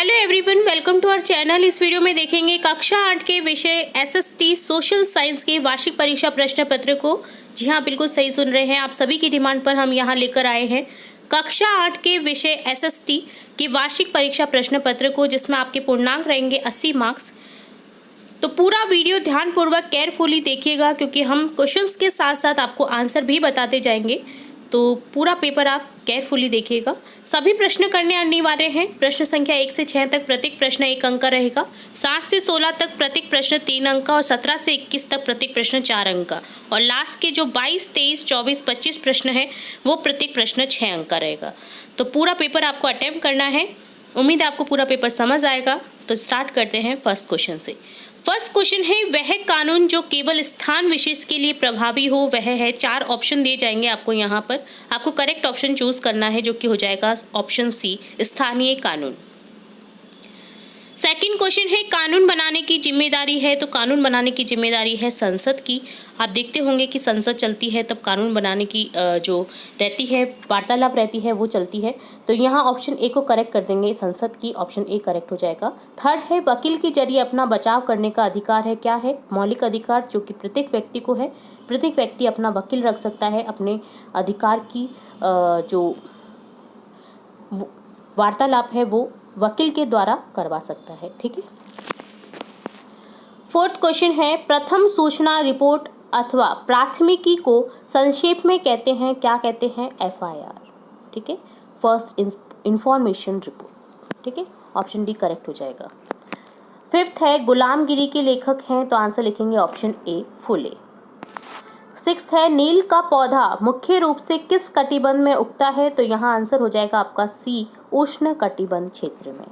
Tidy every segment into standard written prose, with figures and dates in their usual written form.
Hello everyone, welcome to our channel. इस video में देखेंगे कक्षा 8 के विषय एसएसटी सोशल साइंस के वार्षिक परीक्षा प्रश्न पत्र को। जी हाँ, बिल्कुल सही सुन रहे हैं। आप सभी की डिमांड पर हम यहाँ लेकर आए हैं कक्षा 8 के विषय एसएसटी के वार्षिक परीक्षा प्रश्न पत्र को, जिसमें आपके पूर्णांक रहेंगे 80 मार्क्स। तो पूरा वीडियो ध्यानपूर्वक केयरफुली देखिएगा, क्योंकि हम क्वेश्चंस के साथ साथ आपको आंसर भी बताते जाएंगे। तो पूरा पेपर आप केयरफुली देखिएगा। सभी प्रश्न करने अनिवार्य हैं। प्रश्न संख्या 1 से 6 तक प्रत्येक प्रश्न 1 अंक का रहेगा। 7 से 16 तक प्रत्येक प्रश्न 3 अंक का और 17 से 21 तक प्रत्येक प्रश्न 4 अंक का। और लास्ट के जो 22, 23, 24, 25 प्रश्न है वो प्रत्येक प्रश्न 6 अंक का रहेगा। तो पूरा पेपर आपको अटेम्प्ट करना है। उम्मीद है आपको पूरा पेपर समझ आएगा। तो स्टार्ट करते हैं फर्स्ट क्वेश्चन से। फर्स्ट क्वेश्चन है, वह कानून जो केवल स्थान विशेष के लिए प्रभावी हो वह है। 4 ऑप्शन दिए जाएंगे आपको यहाँ पर। आपको करेक्ट ऑप्शन चूज करना है, जो कि हो जाएगा ऑप्शन सी, स्थानीय कानून। सेकंड क्वेश्चन है, कानून बनाने की जिम्मेदारी है। तो कानून बनाने की जिम्मेदारी है संसद की। आप देखते होंगे कि संसद चलती है तब कानून बनाने की जो रहती है, वार्तालाप रहती है, वो चलती है। तो यहाँ ऑप्शन ए को करेक्ट कर देंगे, संसद की। ऑप्शन ए करेक्ट हो जाएगा। थर्ड है, वकील के जरिए अपना बचाव करने का अधिकार है। क्या है? मौलिक अधिकार, जो कि प्रत्येक व्यक्ति को है। प्रत्येक व्यक्ति अपना वकील रख सकता है, अपने अधिकार की जो वार्तालाप है वो वकील के द्वारा करवा सकता है। ठीक है। फोर्थ क्वेश्चन है, प्रथम सूचना रिपोर्ट अथवा प्राथमिकी को संक्षेप में कहते हैं। क्या कहते हैं? एफआईआर। ठीक है, फर्स्ट इंफॉर्मेशन रिपोर्ट। ठीक है, ऑप्शन डी करेक्ट हो जाएगा। फिफ्थ है, गुलामगिरी के लेखक हैं। तो आंसर लिखेंगे ऑप्शन ए, फुले। सिक्स्थ है, नील का पौधा मुख्य रूप से किस कटिबंध में उगता है? तो यहाँ आंसर हो जाएगा आपका सी, उष्ण कटिबंध क्षेत्र में।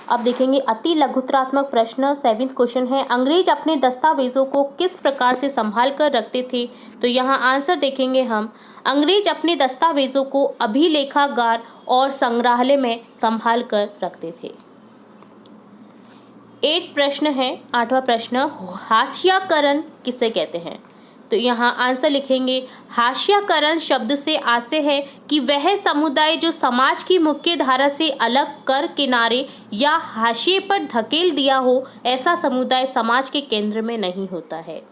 अब देखेंगे अति लघुत्रात्मक प्रश्न। 7th क्वेश्चन है, अंग्रेज अपने दस्तावेजों को किस प्रकार से संभाल कर रखते थे? तो यहाँ आंसर देखेंगे हम, अंग्रेज अपने दस्तावेजों को अभिलेखागार और संग्रहालय में संभाल कर रखते थे। 8th प्रश्न है, 8वां प्रश्न, हाशियाकरण किसे कहते हैं? तो यहाँ आंसर लिखेंगे, हाशियाकरण शब्द से आशय है कि वह समुदाय जो समाज की मुख्य धारा से अलग कर किनारे या हाशिए पर धकेल दिया हो, ऐसा समुदाय समाज के केंद्र में नहीं होता है।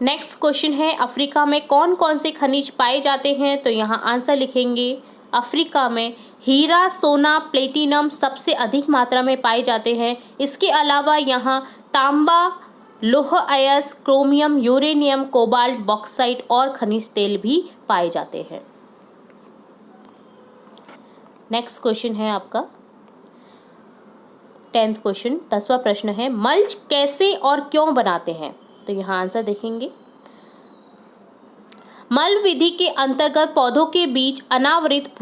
नेक्स्ट क्वेश्चन है, अफ्रीका में कौन कौन से खनिज पाए जाते हैं? तो यहाँ आंसर लिखेंगे, अफ्रीका में हीरा, सोना, प्लेटिनम सबसे अधिक मात्रा में पाए जाते हैं। इसके अलावा यहाँ तांबा, लोह अयस्क, क्रोमियम, यूरेनियम, कोबाल्ट, बॉक्साइट और खनिज तेल भी पाए जाते हैं। नेक्स्ट क्वेश्चन है आपका 10th क्वेश्चन, 10वां प्रश्न है, मल्च कैसे और क्यों बनाते हैं? तो यहाँ आंसर देखेंगे, मल्च विधि के अंतर्गत पौधों के बीच अनावृत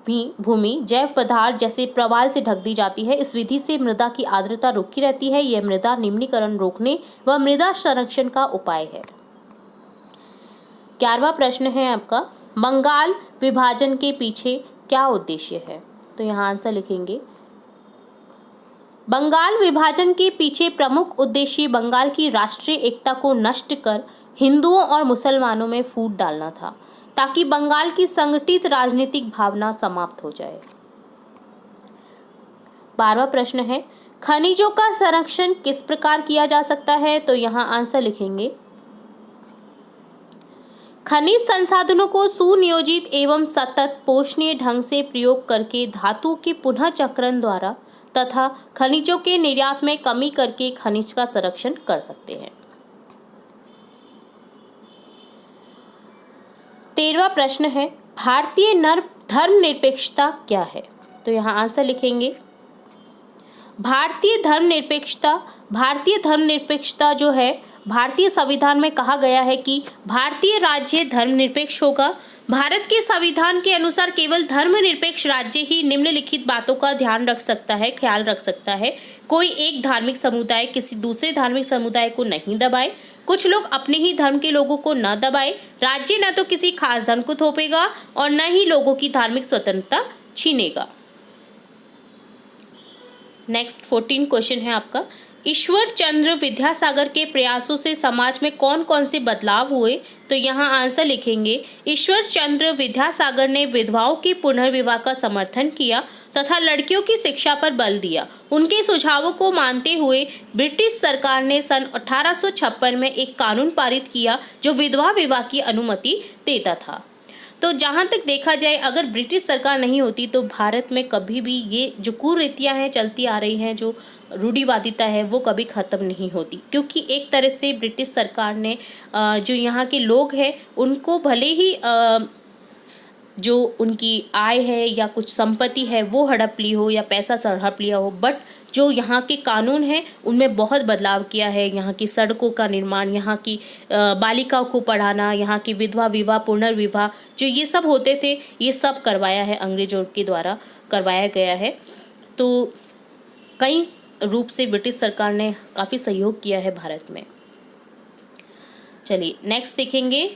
भूमि जैव पदार्थ जैसे प्रवाल से ढक दी जाती है। इस विधि से मृदा की आर्द्रता रुकी रहती है। यह मृदा निम्नीकरण रोकने व मृदा संरक्षण का उपाय है। 11वां प्रश्न है आपका, बंगाल विभाजन के पीछे क्या उद्देश्य है? तो यहाँ आंसर लिखेंगे, बंगाल विभाजन के पीछे प्रमुख उद्देश्य बंगाल की राष्ट्रीय एकता को नष्ट कर हिंदुओं और मुसलमानों में फूट डालना था, ताकि बंगाल की संगठित राजनीतिक भावना समाप्त हो जाए। 12वां प्रश्न है, खनिजों का संरक्षण किस प्रकार किया जा सकता है? तो यहाँ आंसर लिखेंगे, खनिज संसाधनों को सुनियोजित एवं सतत पोषणीय ढंग से प्रयोग करके धातु के पुनः चक्रण द्वारा तथा खनिजों के निर्यात में कमी करके खनिज का संरक्षण कर सकते हैं। 13वां प्रश्न है, भारतीय धर्मनिरपेक्षता क्या है? तो यहाँ आंसर लिखेंगे, भारतीय धर्मनिरपेक्षता जो है, भारतीय संविधान में कहा गया है कि भारतीय राज्य धर्मनिरपेक्ष होगा। भारत के संविधान के अनुसार केवल धर्मनिरपेक्ष राज्य ही निम्नलिखित बातों का ध्यान रख सकता है, ख्याल रख सकता है। कोई एक धार्मिक समुदाय किसी दूसरे धार्मिक समुदाय को नहीं दबाए, कुछ लोग अपने ही धर्म के लोगों को न दबाए, राज्य न तो किसी खास धर्म को थोपेगा और न ही लोगों की धार्मिक स्वतंत्रता छीनेगा। नेक्स्ट 14 क्वेश्चन है आपका, ईश्वर चंद्र विद्यासागर के प्रयासों से समाज में कौन कौन से बदलाव हुए? तो यहाँ आंसर लिखेंगे, ईश्वर चंद्र विद्यासागर ने विधवाओं के पुनर्विवाह का समर्थन किया तथा लड़कियों की शिक्षा पर बल दिया। उनके सुझावों को मानते हुए ब्रिटिश सरकार ने सन 1856 में एक कानून पारित किया जो विधवा विवाह की अनुमति देता था। तो जहाँ तक देखा जाए, अगर ब्रिटिश सरकार नहीं होती तो भारत में कभी भी ये जो कुरीतियाँ हैं चलती आ रही हैं, जो रूढ़िवादिता है वो कभी ख़त्म नहीं होती, क्योंकि एक तरह से ब्रिटिश सरकार ने जो यहाँ के लोग हैं उनको भले ही जो उनकी आय है या कुछ संपत्ति है वो हड़प ली हो या पैसा हड़प लिया हो, बट जो यहाँ के कानून हैं उनमें बहुत बदलाव किया है। यहाँ की सड़कों का निर्माण, यहाँ की बालिकाओं को पढ़ाना, यहाँ की विधवा विवाह, पुनर्विवाह जो ये सब होते थे, ये सब करवाया है, अंग्रेजों के द्वारा करवाया गया है। तो कई रूप से ब्रिटिश सरकार ने काफ़ी सहयोग किया है भारत में। चलिए नेक्स्ट देखेंगे।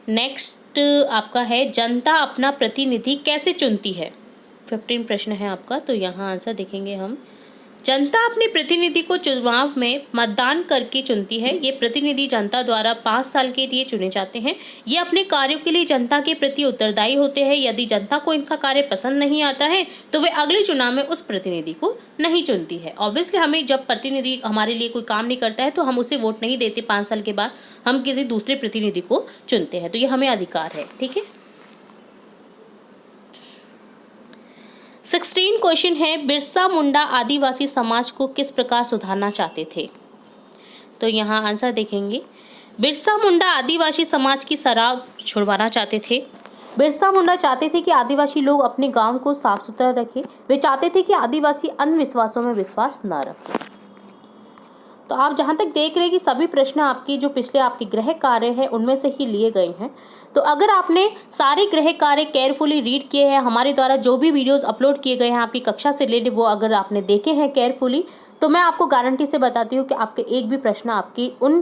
नेक्स्ट आपका है, जनता अपना प्रतिनिधि कैसे चुनती है? 15 प्रश्न है आपका, तो यहाँ आंसर देखेंगे हम। जनता अपने प्रतिनिधि को चुनाव में मतदान करके चुनती है। ये प्रतिनिधि जनता द्वारा 5 साल के लिए चुने जाते हैं। ये अपने कार्यों के लिए जनता के प्रति उत्तरदायी होते हैं। यदि जनता को इनका कार्य पसंद नहीं आता है तो वे अगले चुनाव में उस प्रतिनिधि को नहीं चुनती है। ऑब्वियसली हमें जब प्रतिनिधि हमारे लिए कोई काम नहीं करता है तो हम उसे वोट नहीं देते, 5 साल के बाद हम किसी दूसरे प्रतिनिधि को चुनते हैं। तो ये हमें अधिकार है, ठीक है। 16 क्वेश्चन है, बिरसा मुंडा आदिवासी समाज को किस प्रकार सुधारना चाहते थे? तो यहाँ आंसर देखेंगे, बिरसा मुंडा आदिवासी समाज की शराब छुड़वाना चाहते थे। बिरसा मुंडा चाहते थे कि आदिवासी लोग अपने गांव को साफ सुथरा रखें। वे चाहते थे कि आदिवासी अंधविश्वासों में विश्वास न रखें। तो आप जहाँ तक देख रहे हैं कि सभी प्रश्न आपकी जो पिछले आपके गृह कार्य हैं उनमें से ही लिए गए हैं। तो अगर आपने सारे गृह कार्य केयरफुली रीड किए हैं, हमारे द्वारा जो भी वीडियोस अपलोड किए गए हैं आपकी कक्षा से रिलेटेड, वो अगर आपने देखे हैं केयरफुली, तो मैं आपको गारंटी से बताती हूँ कि आपके एक भी प्रश्न आपकी उन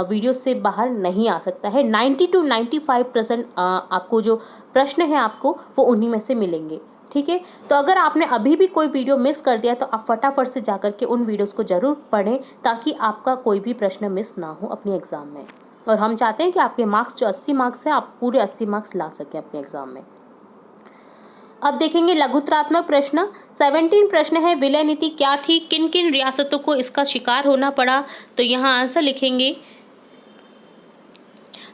वीडियो से बाहर नहीं आ सकता है। 90 to 95% आपको जो प्रश्न है आपको वो उन्हीं में से मिलेंगे, ठीक है। तो अगर आपने अभी भी कोई वीडियो मिस कर दिया तो आप फटाफट से जाकर के उन वीडियोस को जरूर पढ़ें, ताकि आपका कोई भी प्रश्न मिस ना हो अपने एग्जाम में। और हम चाहते हैं कि आपके मार्क्स जो 80 मार्क्स हैं, आप पूरे 80 मार्क्स ला सकें अपने एग्जाम में। अब देखेंगे लघुत्तरात्मक प्रश्न। 17 प्रश्न है, विलय नीति क्या थी? किन किन रियासतों को इसका शिकार होना पड़ा? तो यहाँ आंसर लिखेंगे,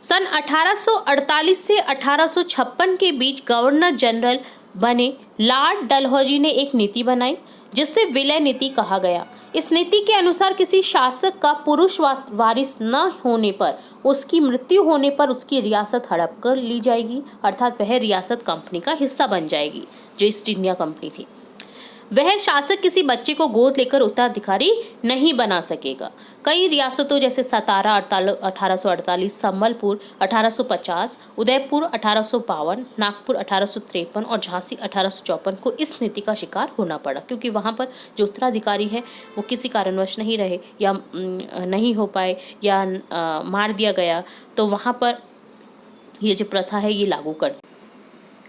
सन 1848 से 1856 के बीच गवर्नर जनरल बने लॉर्ड डलहौजी ने एक नीति बनाई जिससे विलय नीति कहा गया। इस नीति के अनुसार किसी शासक का पुरुष वारिस न होने पर, उसकी मृत्यु होने पर उसकी रियासत हड़प कर ली जाएगी, अर्थात वह रियासत कंपनी का हिस्सा बन जाएगी, जो ईस्ट इंडिया कंपनी थी। वह शासक किसी बच्चे को गोद लेकर उत्तराधिकारी नहीं बना सकेगा। कई रियासतों जैसे सतारा 1848, संबलपुर 1850, उदयपुर 1852, नागपुर 1853 और झांसी 1854 को इस नीति का शिकार होना पड़ा, क्योंकि वहाँ पर जो उत्तराधिकारी है वो किसी कारणवश नहीं रहे या नहीं हो पाए या मार दिया गया, तो वहाँ पर ये जो प्रथा है ये लागू कर।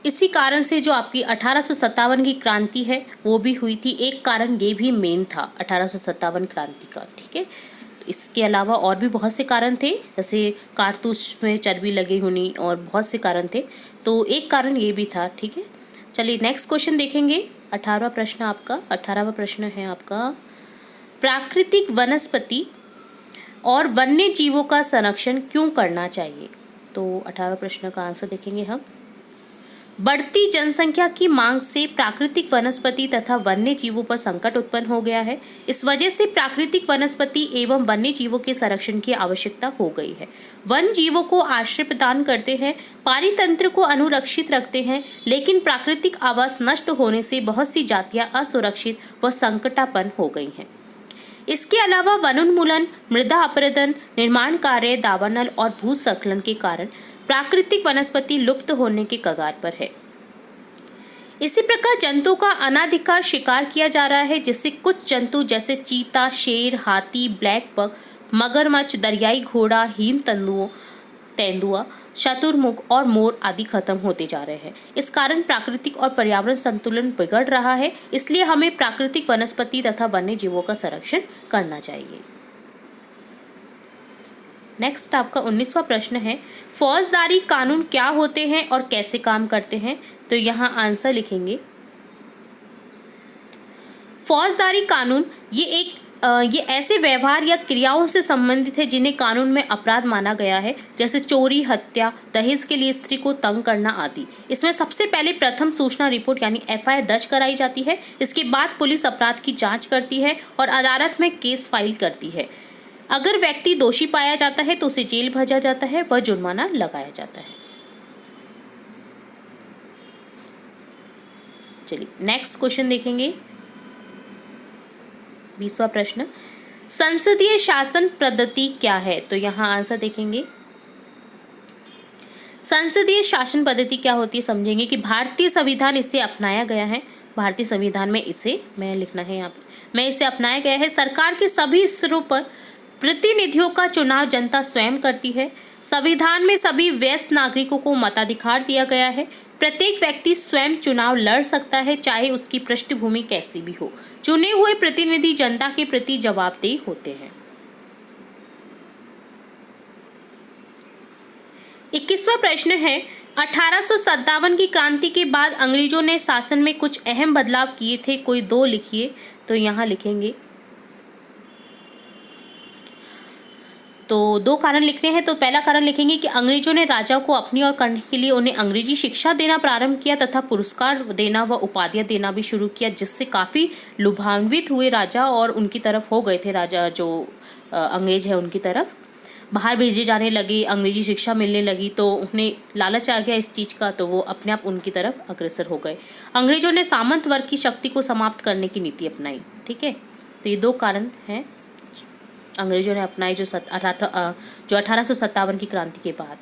इसी कारण से जो आपकी 1857 की क्रांति है वो भी हुई थी। एक कारण ये भी मेन था 1857 क्रांति का, ठीक है। तो इसके अलावा और भी बहुत से कारण थे, जैसे कारतूस में चर्बी लगी होनी और बहुत से कारण थे, तो एक कारण ये भी था, ठीक है। चलिए नेक्स्ट क्वेश्चन देखेंगे। 18वां प्रश्न आपका, 18वां प्रश्न है आपका, प्राकृतिक वनस्पति और वन्य जीवों का संरक्षण क्यों करना चाहिए? तो 18वां प्रश्न का आंसर देखेंगे हम। बढ़ती जनसंख्या की मांग से प्राकृतिक वनस्पति तथा वन्य जीवों पर संकट उत्पन्न हो गया है। इस वजह से प्राकृतिक वनस्पति एवं वन्य जीवों के संरक्षण की आवश्यकता हो गई है। वन जीवों को आश्रय प्रदान करते हैं, पारितंत्र को अनुरक्षित रखते हैं, लेकिन प्राकृतिक आवास नष्ट होने से बहुत सी जातियां असुरक्षित व संकटापन्न हो गई हैं। इसके अलावा वनोन्मूलन, मृदा अपरदन, निर्माण कार्य, दावानल और भूस्खलन के कारण प्राकृतिक वनस्पति लुप्त होने के कगार पर है। इसी प्रकार जंतुओं का अनाधिकार शिकार किया जा रहा है, जिससे कुछ जंतु जैसे चीता, शेर, हाथी, ब्लैक बक, मगरमच्छ, दरियाई घोड़ा, हिम तेंदुआ, शुतुरमुर्ग और मोर आदि खत्म होते जा रहे हैं। इस कारण प्राकृतिक और पर्यावरण संतुलन बिगड़ रहा है, इसलिए हमें प्राकृतिक वनस्पति तथा वन्य जीवों का संरक्षण करना चाहिए। नेक्स्ट आपका 19वां प्रश्न है, फौजदारी कानून क्या होते हैं और कैसे काम करते हैं? तो यहाँ आंसर लिखेंगे, फौजदारी कानून ये ऐसे व्यवहार या क्रियाओं से संबंधित है जिन्हें कानून में अपराध माना गया है, जैसे चोरी, हत्या, दहेज के लिए स्त्री को तंग करना आदि। इसमें सबसे पहले प्रथम सूचना रिपोर्ट यानी FIR दर्ज कराई जाती है। इसके बाद पुलिस अपराध की जांच करती है और अदालत में केस फाइल करती है। अगर व्यक्ति दोषी पाया जाता है तो उसे जेल भेजा जाता है व जुर्माना लगाया जाता है। चलिए नेक्स्ट क्वेश्चन देखेंगे। 20वां प्रश्न, संसदीय शासन पद्धति क्या है? तो यहाँ आंसर देखेंगे, संसदीय शासन पद्धति क्या होती है समझेंगे कि भारतीय संविधान इसे अपनाया गया है। भारतीय संविधान में इसे लिखना है यहाँ पे, इसे अपनाया गया है। सरकार के सभी स्तरों पर प्रतिनिधियों का चुनाव जनता स्वयं करती है। संविधान में सभी वयस्क नागरिकों को मताधिकार दिया गया है। प्रत्येक व्यक्ति स्वयं चुनाव लड़ सकता है, चाहे उसकी पृष्ठभूमि कैसी भी हो। चुने हुए प्रतिनिधि जनता के प्रति जवाबदेह होते हैं। 21वां प्रश्न है, 1857 की क्रांति के बाद अंग्रेजों ने शासन में कुछ अहम बदलाव किए थे, कोई 2 लिखिए। तो यहाँ लिखेंगे, तो 2 कारण लिखने हैं। तो पहला कारण लिखेंगे कि अंग्रेजों ने राजा को अपनी ओर करने के लिए उन्हें अंग्रेजी शिक्षा देना प्रारंभ किया तथा पुरस्कार देना व उपाधियां देना भी शुरू किया, जिससे काफ़ी लुभान्वित हुए राजा और उनकी तरफ हो गए थे। राजा जो अंग्रेज है उनकी तरफ बाहर भेजे जाने लगे, अंग्रेजी शिक्षा मिलने लगी, तो उन्हें लालच आ गया इस चीज़ का, तो वो अपने आप उनकी तरफ अग्रसर हो गए। अंग्रेजों ने सामंत वर्ग की शक्ति को समाप्त करने की नीति अपनाई। ठीक है, तो ये 2 कारण हैं अंग्रेजों ने अपनाई जो 1857 की क्रांति के बाद।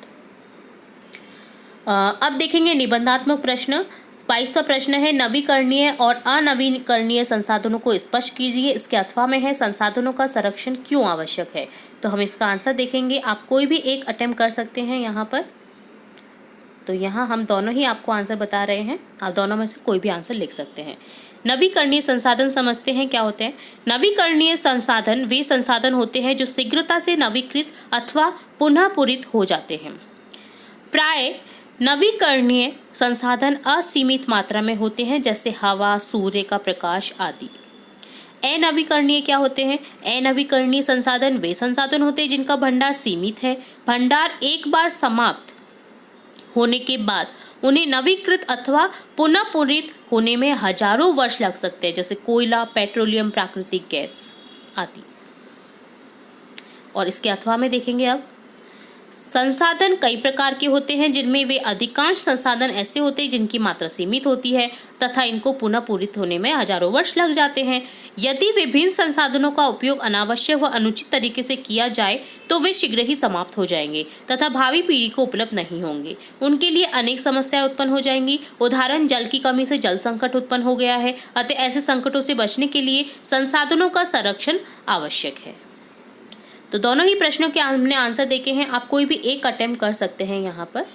अब देखेंगे निबंधात्मक प्रश्न। 22वां प्रश्न है, नवीकरणीय और अनवीकरणीय संसाधनों को स्पष्ट कीजिए। इसके अथवा में है, संसाधनों का संरक्षण क्यों आवश्यक है? तो हम इसका आंसर देखेंगे। आप कोई भी एक अटेम्प्ट कर सकते हैं यहाँ पर। तो यहाँ हम दोनों ही आपको आंसर बता रहे हैं, आप दोनों में से कोई भी आंसर लिख सकते हैं। नवीकरणीय संसाधन समझते हैं क्या होते हैं। नवीकरणीय संसाधन वे संसाधन होते हैं जो शीघ्रता से नवीकृत अथवा पुनः पूरित हो जाते हैं। प्राय नवीकरणीय संसाधन असीमित मात्रा में होते हैं, जैसे हवा, सूर्य का प्रकाश आदि। अनवीकरणीय क्या होते हैं? अनवीकरणीय संसाधन वे संसाधन होते हैं जिनका भंडार सीमित है। भंडार एक बार समाप्त होने के बाद उन्हें नवीकृत अथवा पुनः पूरित होने में हजारों वर्ष लग सकते हैं, जैसे कोयला, पेट्रोलियम, प्राकृतिक गैस आदि। और इसके अथवा में देखेंगे अब, संसाधन कई प्रकार के होते हैं, जिनमें वे अधिकांश संसाधन ऐसे होते हैं जिनकी मात्रा सीमित होती है तथा इनको पुनः पूरित होने में हजारों वर्ष लग जाते हैं। यदि विभिन्न संसाधनों का उपयोग अनावश्यक व अनुचित तरीके से किया जाए तो वे शीघ्र ही समाप्त हो जाएंगे तथा भावी पीढ़ी को उपलब्ध नहीं होंगे। उनके लिए अनेक समस्याएं उत्पन्न हो जाएंगी। उदाहरण, जल की कमी से जल संकट उत्पन्न हो गया है। अतः ऐसे संकटों से बचने के लिए संसाधनों का संरक्षण आवश्यक है। तो दोनों ही प्रश्नों के हमने आंसर देखे हैं। आप कोई भी एक अटेम्प्ट कर सकते हैं यहाँ पर।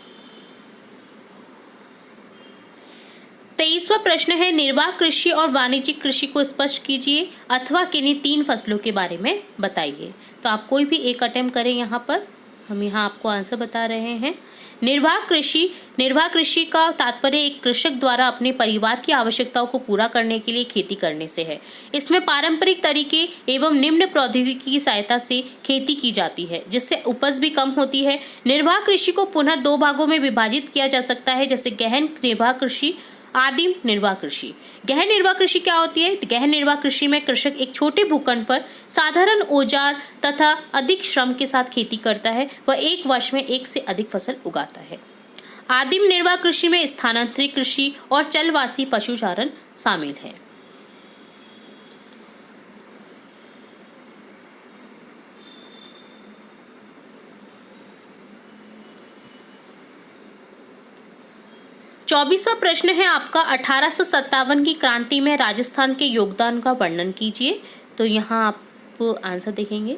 23वां प्रश्न है, निर्वाह कृषि और वाणिज्यिक कृषि को स्पष्ट कीजिए अथवा किन्हीं 3 फसलों के बारे में बताइए। तो आप कोई भी एक अटेम्प्ट करें यहाँ पर। हम यहाँ आपको आंसर बता रहे हैं। निर्वाह कृषि का तात्पर्य एक कृषक द्वारा अपने परिवार की आवश्यकताओं को पूरा करने के लिए खेती करने से है। इसमें पारंपरिक तरीके एवं निम्न प्रौद्योगिकी की सहायता से खेती की जाती है, जिससे उपज भी कम होती है। निर्वाह कृषि को पुनः 2 भागों में विभाजित किया जा सकता है, जैसे गहन निर्वाह कृषि, आदिम निर्वाह कृषि। गहन निर्वाह कृषि क्या होती है? गहन निर्वाह कृषि में कृषक एक छोटे भूखंड पर साधारण औजार तथा अधिक श्रम के साथ खेती करता है। वह एक वर्ष में 1 से अधिक फसल उगाता है। आदिम निर्वाह कृषि में स्थानांतरित कृषि और चलवासी पशुचारण शामिल है। चौबीसवां प्रश्न है आपका, 1857 की क्रांति में राजस्थान के योगदान का वर्णन कीजिए। तो यहाँ आप आंसर देखेंगे।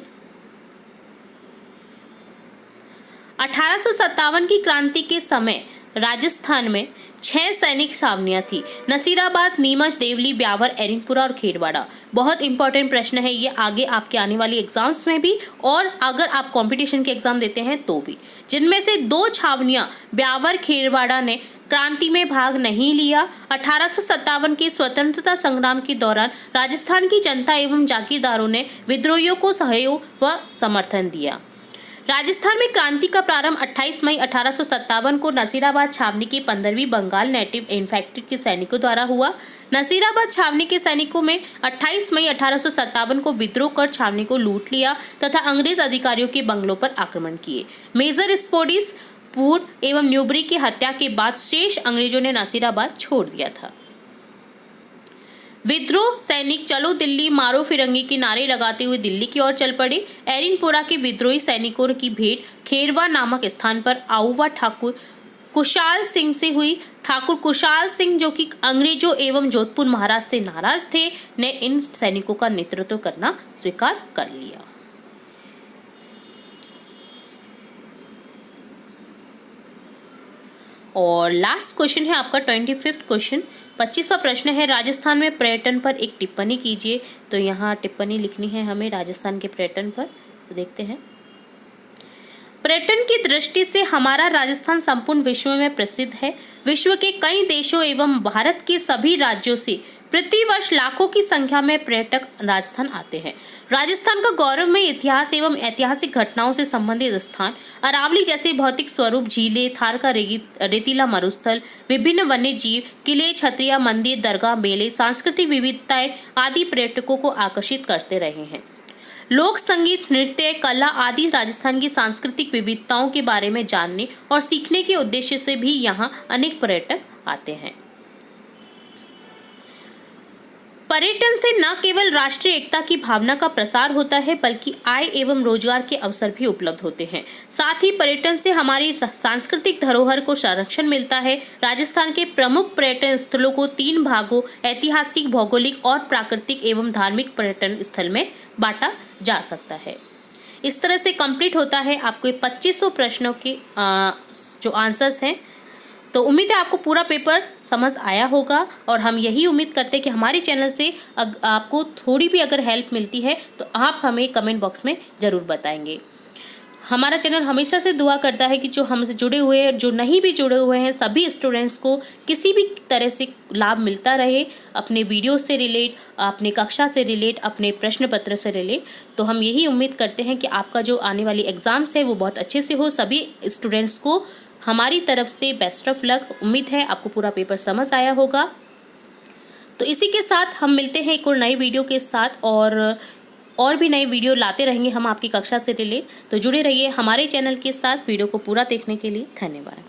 1857 की क्रांति के समय राजस्थान में 6 सैनिक छावनियां थी। नसीराबाद, नीमच, देवली, ब्यावर, एरिनपुरा और खेरवाड़ा। बहुत इंपॉर्टेंट प्रश्न है ये, आगे आपके आने वाली एग्जाम्स में भी और अगर आप कंपटीशन के एग्जाम देते हैं तो भी। जिनमें से 2 छावनियां ब्यावर, खेरवाड़ा ने क्रांति में भाग नहीं लिया। 1857 के स्वतंत्रता संग्राम के दौरान राजस्थान की जनता एवं जागीरदारों ने विद्रोहियों को सहयोग व समर्थन दिया। राजस्थान में क्रांति का प्रारंभ 28 मई 1857 को नसीराबाद छावनी की 15वीं बंगाल नेटिव इन्फैंट्री के सैनिकों द्वारा हुआ। नसीराबाद छावनी के सैनिकों में 28 मई 1857 को विद्रोह कर छावनी को लूट लिया तथा अंग्रेज अधिकारियों के बंगलों पर आक्रमण किए। मेजर स्पोर्टिस, पूर एवं न्यूबरी की हत्या के बाद शेष अंग्रेजों ने नसीराबाद छोड़ दिया था। विद्रोह सैनिक चलो दिल्ली मारो फिरंगी के नारे लगाते हुए दिल्ली की ओर चल पड़े। एरिनपुरा के विद्रोही सैनिकों की भेंट खेरवा नामक स्थान पर आउवा ठाकुर कुशाल सिंह से हुई। ठाकुर कुशाल सिंह, जो कि अंग्रेजों एवं जोधपुर महाराज से नाराज थे, ने इन सैनिकों का नेतृत्व करना स्वीकार कर लिया। और लास्ट क्वेश्चन है आपका 25वां क्वेश्चन, 25वां प्रश्न है, राजस्थान में पर्यटन पर एक टिप्पणी कीजिए। तो यहाँ टिप्पणी लिखनी है हमें राजस्थान के पर्यटन पर। तो देखते हैं। पर्यटन की दृष्टि से हमारा राजस्थान संपूर्ण विश्व में प्रसिद्ध है। विश्व के कई देशों एवं भारत के सभी राज्यों से प्रतिवर्ष लाखों की संख्या में पर्यटक राजस्थान आते हैं। राजस्थान का गौरवमय इतिहास एवं ऐतिहासिक घटनाओं से संबंधित स्थान, अरावली जैसे भौतिक स्वरूप, झीलें, थार का रेतीला मरुस्थल, विभिन्न वन्य जीव, किले, छतरियां, मंदिर, दरगाह, मेले, सांस्कृतिक विविधताएं आदि पर्यटकों को आकर्षित करते रहे हैं। लोक संगीत, नृत्य, कला आदि राजस्थान की सांस्कृतिक विविधताओं के बारे में जानने और सीखने के उद्देश्य से भी यहाँ अनेक पर्यटक आते हैं। पर्यटन से न केवल राष्ट्रीय एकता की भावना का प्रसार होता है बल्कि आय एवं रोजगार के अवसर भी उपलब्ध होते हैं। साथ ही पर्यटन से हमारी सांस्कृतिक धरोहर को संरक्षण मिलता है। राजस्थान के प्रमुख पर्यटन स्थलों को 3 भागों ऐतिहासिक, भौगोलिक और प्राकृतिक एवं धार्मिक पर्यटन स्थल में बांटा जा सकता है। इस तरह से कंप्लीट होता है आपको 2500 प्रश्नों के जो आंसर्स हैं। तो उम्मीद है आपको पूरा पेपर समझ आया होगा और हम यही उम्मीद करते हैं कि हमारे चैनल से आपको थोड़ी भी अगर हेल्प मिलती है तो आप हमें कमेंट बॉक्स में ज़रूर बताएंगे। हमारा चैनल हमेशा से दुआ करता है कि जो हमसे जुड़े हुए हैं, जो नहीं भी जुड़े हुए हैं, सभी स्टूडेंट्स को किसी भी तरह से लाभ मिलता रहे, अपने वीडियो से रिलेट, अपने कक्षा से रिलेट, अपने प्रश्न पत्र से रिलेट। तो हम यही उम्मीद करते हैं कि आपका जो आने वाली एग्ज़ाम्स है वो बहुत अच्छे से हो। सभी स्टूडेंट्स को हमारी तरफ से बेस्ट ऑफ लक। उम्मीद है आपको पूरा पेपर समझ आया होगा। तो इसी के साथ हम मिलते हैं एक और नई वीडियो के साथ और भी नई वीडियो लाते रहेंगे हम आपकी कक्षा से रिलेट। तो जुड़े रहिए हमारे चैनल के साथ। वीडियो को पूरा देखने के लिए धन्यवाद।